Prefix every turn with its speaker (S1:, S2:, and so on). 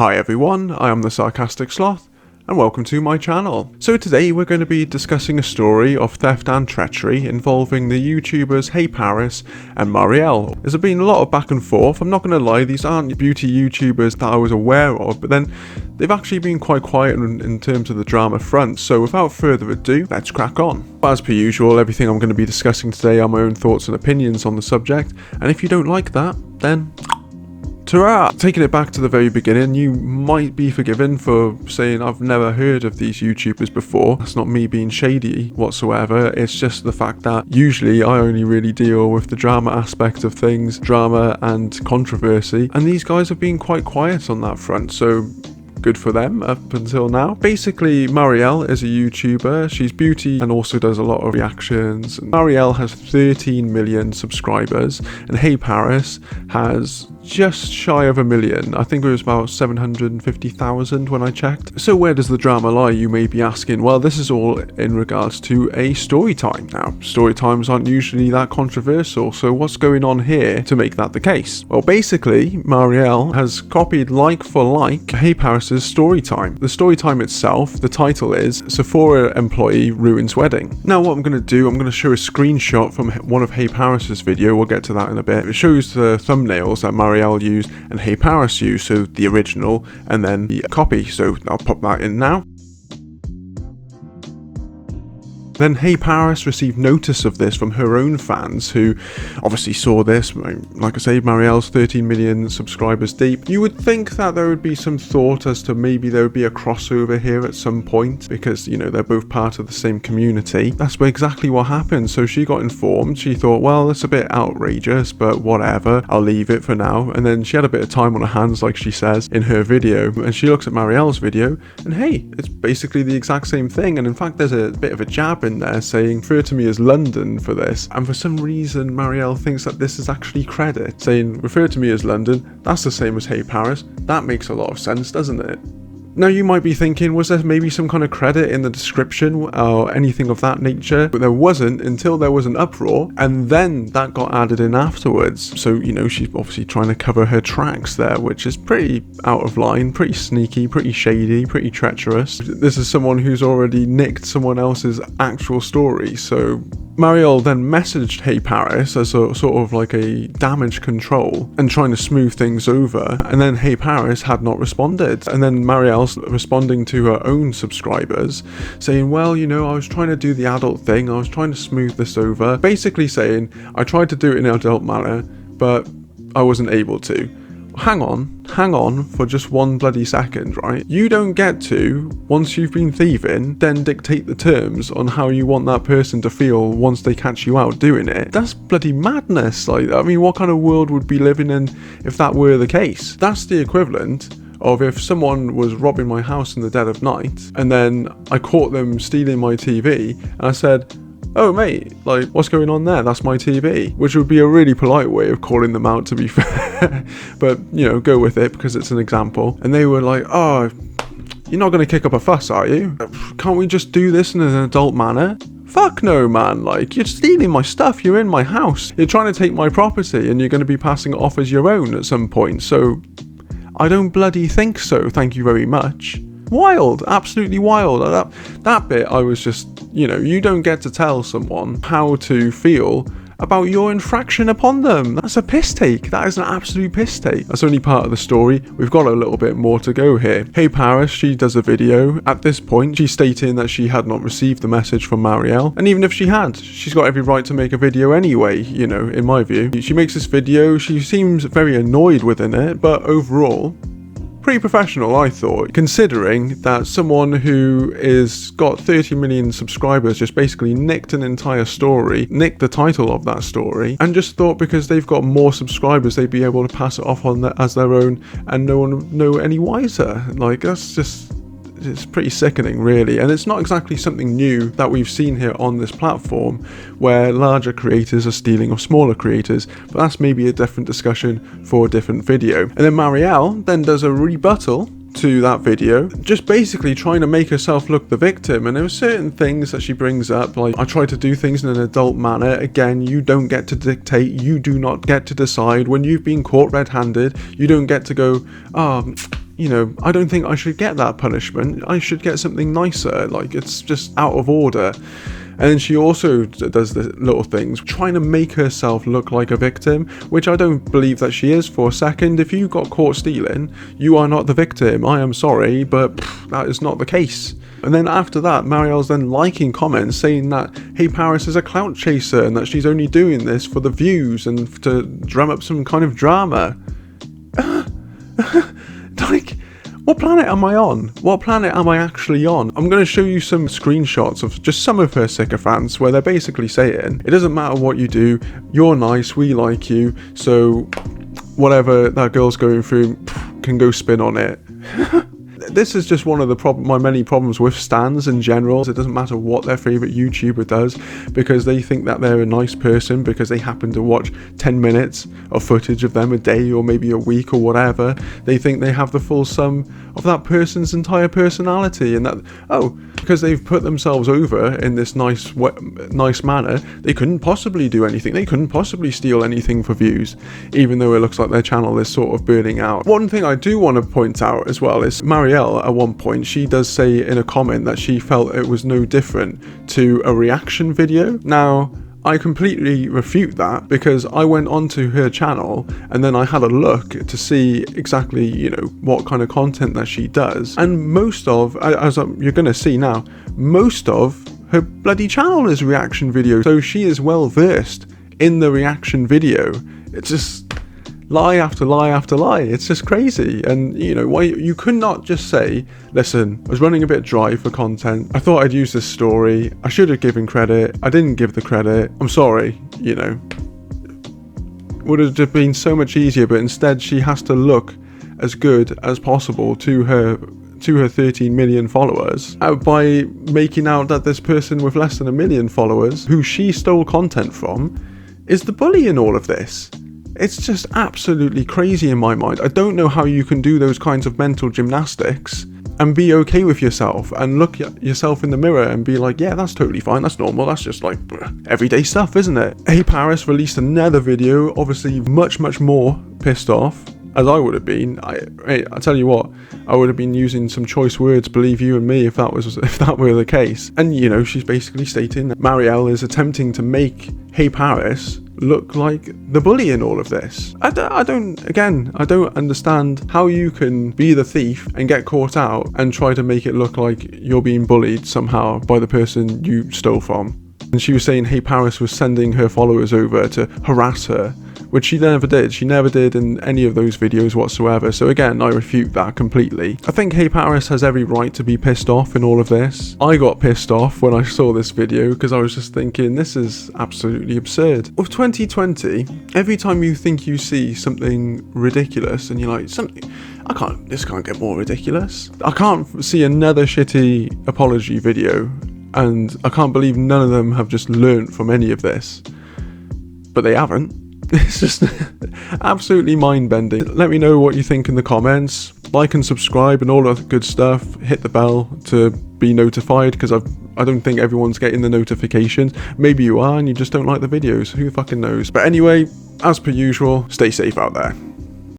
S1: Hi everyone, I am the Sarcastic Sloth, and welcome to my channel. So today we're going to be discussing a story of theft and treachery involving the YouTubers Heyparis and Mariale. There's been a lot of back and forth. I'm not going to lie, these aren't beauty YouTubers that I was aware of, but then they've actually been quite quiet in terms of the drama front. So without further ado, let's crack on. As per usual, everything I'm going to be discussing today are my own thoughts and opinions on the subject, and if you don't like that, then ta-ra! Taking it back to the very beginning, you might be forgiven for saying I've never heard of these YouTubers before. That's not me being shady whatsoever, it's just the fact that usually I only really deal with the drama aspect of things, drama and controversy, and these guys have been quite quiet on that front, so good for them up until now. Basically, Mariale is a YouTuber. She's beauty and also does a lot of reactions. Mariale has 13 million subscribers and Heyparis has just shy of 1 million. I think it was about 750,000 when I checked. So where does the drama lie, you may be asking? Well, this is all in regards to a story time. Now, story times aren't usually that controversial, so what's going on here to make that the case? Well, basically, Mariale has copied like for like Heyparis' story time. The story time itself, the title is Sephora Employee Ruins Wedding. Now what I'm going to do, I'm going to show a screenshot from one of Heyparis' video. We'll get to that in a bit. It shows the thumbnails that Mariale used and Heyparis used, so the original and then the copy. So I'll pop that in now. Then Heyparis received notice of this from her own fans who obviously saw this. Like I say, Mariale's 13 million subscribers deep. You would think that there would be some thought as to maybe there would be a crossover here at some point because, you know, they're both part of the same community. That's exactly what happened. So she got informed. She thought, well, that's a bit outrageous, but whatever. I'll leave it for now. And then she had a bit of time on her hands, like she says in her video. And she looks at Mariale's video and hey, it's basically the exact same thing. And in fact, there's a bit of a jab in there saying refer to me as London for this, and for some reason Mariale thinks that this is actually credit, saying refer to me as London, that's the same as Heyparis. That makes a lot of sense, doesn't it? Now you might be thinking, was there maybe some kind of credit in the description or anything of that nature? But there wasn't until there was an uproar, and then that got added in afterwards. So, you know, she's obviously trying to cover her tracks there, which is pretty out of line, pretty sneaky, pretty shady, pretty treacherous. This is someone who's already nicked someone else's actual story, so Mariale then messaged Heyparis as a sort of like a damage control and trying to smooth things over, and then Heyparis had not responded, and then Mariale responding to her own subscribers saying, well, you know, I was trying to do the adult thing, I was trying to smooth this over, basically saying I tried to do it in an adult manner but I wasn't able to. Hang on for just one bloody second, right? You don't get to, once you've been thieving, then dictate the terms on how you want that person to feel once they catch you out doing it. That's bloody madness. Like, I mean, what kind of world would we be living in if that were the case? That's the equivalent of if someone was robbing my house in the dead of night and then I caught them stealing my TV and I said, oh mate, like, what's going on there? That's my TV. Which would be a really polite way of calling them out, to be fair. But, you know, go with it because it's an example. And they were like, oh, you're not going to kick up a fuss, are you? Can't we just do this in an adult manner? Fuck no, man. Like, you're stealing my stuff. You're in my house. You're trying to take my property and you're going to be passing it off as your own at some point. So I don't bloody think so. Thank you very much. Wild, absolutely wild. That bit, I was just, you know, you don't get to tell someone how to feel about your infraction upon them. That's a piss take. That is an absolute piss take. That's only part of the story. We've got a little bit more to go here. Heyparis, she does a video. At this point, she's stating that she had not received the message from Mariale. And even if she had, she's got every right to make a video anyway, you know, in my view. She makes this video. She seems very annoyed within it, but overall, pretty professional, I thought, considering that someone who is got 30 million subscribers just basically nicked an entire story, nicked the title of that story, and just thought because they've got more subscribers they'd be able to pass it off on as their own and no one would know any wiser. Like, that's just, it's pretty sickening, really. And it's not exactly something new that we've seen here on this platform where larger creators are stealing of smaller creators, but that's maybe a different discussion for a different video. And then Mariale then does a rebuttal to that video, just basically trying to make herself look the victim. And there are certain things that she brings up, like, I try to do things in an adult manner. Again, you don't get to dictate, you do not get to decide. When you've been caught red-handed, you don't get to go, oh, you know, I don't think I should get that punishment. I should get something nicer. Like, it's just out of order. And then she also does the little things, trying to make herself look like a victim, which I don't believe that she is for a second. If you got caught stealing, you are not the victim. I am sorry, but that is not the case. And then after that, Marielle's then liking comments saying that Heyparis is a clout chaser and that she's only doing this for the views and to drum up some kind of drama. Like, what planet am I on? What planet am I actually on? I'm going to show you some screenshots of just some of her sycophants where they're basically saying, it doesn't matter what you do, you're nice, we like you, so whatever that girl's going through can go spin on it. This is just one of my many problems with stans in general. It doesn't matter what their favourite YouTuber does, because they think that they're a nice person because they happen to watch 10 minutes of footage of them a day or maybe a week or whatever. They think they have the full sum of that person's entire personality, and that, oh, because they've put themselves over in this nice manner, they couldn't possibly do anything. They couldn't possibly steal anything for views, even though it looks like their channel is sort of burning out. One thing I do want to point out as well is Marielle, at one point, she does say in a comment that she felt it was no different to a reaction video. Now, I completely refute that, because I went onto her channel and then I had a look to see exactly, you know, what kind of content that she does. And most of, as you're going to see now, most of her bloody channel is reaction video. So she is well versed in the reaction video. It's just lie after lie after lie. It's just crazy. And you know, why you could not just say, listen, I was running a bit dry for content, I thought I'd use this story, I should have given credit, I didn't give the credit, I'm sorry, you know. Would have just been so much easier, but instead she has to look as good as possible to her 13 million followers by making out that this person with less than 1 million followers, who she stole content from, is the bully in all of this. It's just absolutely crazy in my mind. I don't know how you can do those kinds of mental gymnastics and be okay with yourself and look at yourself in the mirror and be like, yeah, that's totally fine, that's normal, that's just like everyday stuff, isn't it? Heyparis released another video, obviously much more pissed off, as I would have been. I tell you what, I would have been using some choice words, believe you and me, if that were the case. And you know, she's basically stating that Marielle is attempting to make Heyparis look like the bully in all of this. I don't understand how you can be the thief and get caught out and try to make it look like you're being bullied somehow by the person you stole from. And she was saying Heyparis was sending her followers over to harass her, which she never did. She never did in any of those videos whatsoever. So again, I refute that completely. I think Heyparis has every right to be pissed off in all of this. I got pissed off when I saw this video because I was just thinking, this is absolutely absurd. With 2020, every time you think you see something ridiculous and you're like, this can't get more ridiculous. I can't see another shitty apology video, and I can't believe none of them have just learnt from any of this. But they haven't. It's just absolutely mind-bending. Let me know what you think in the comments. Like and subscribe and all that good stuff. Hit the bell to be notified, because I don't think everyone's getting the notifications. Maybe you are and you just don't like the videos. Who fucking knows? But anyway, as per usual, stay safe out there.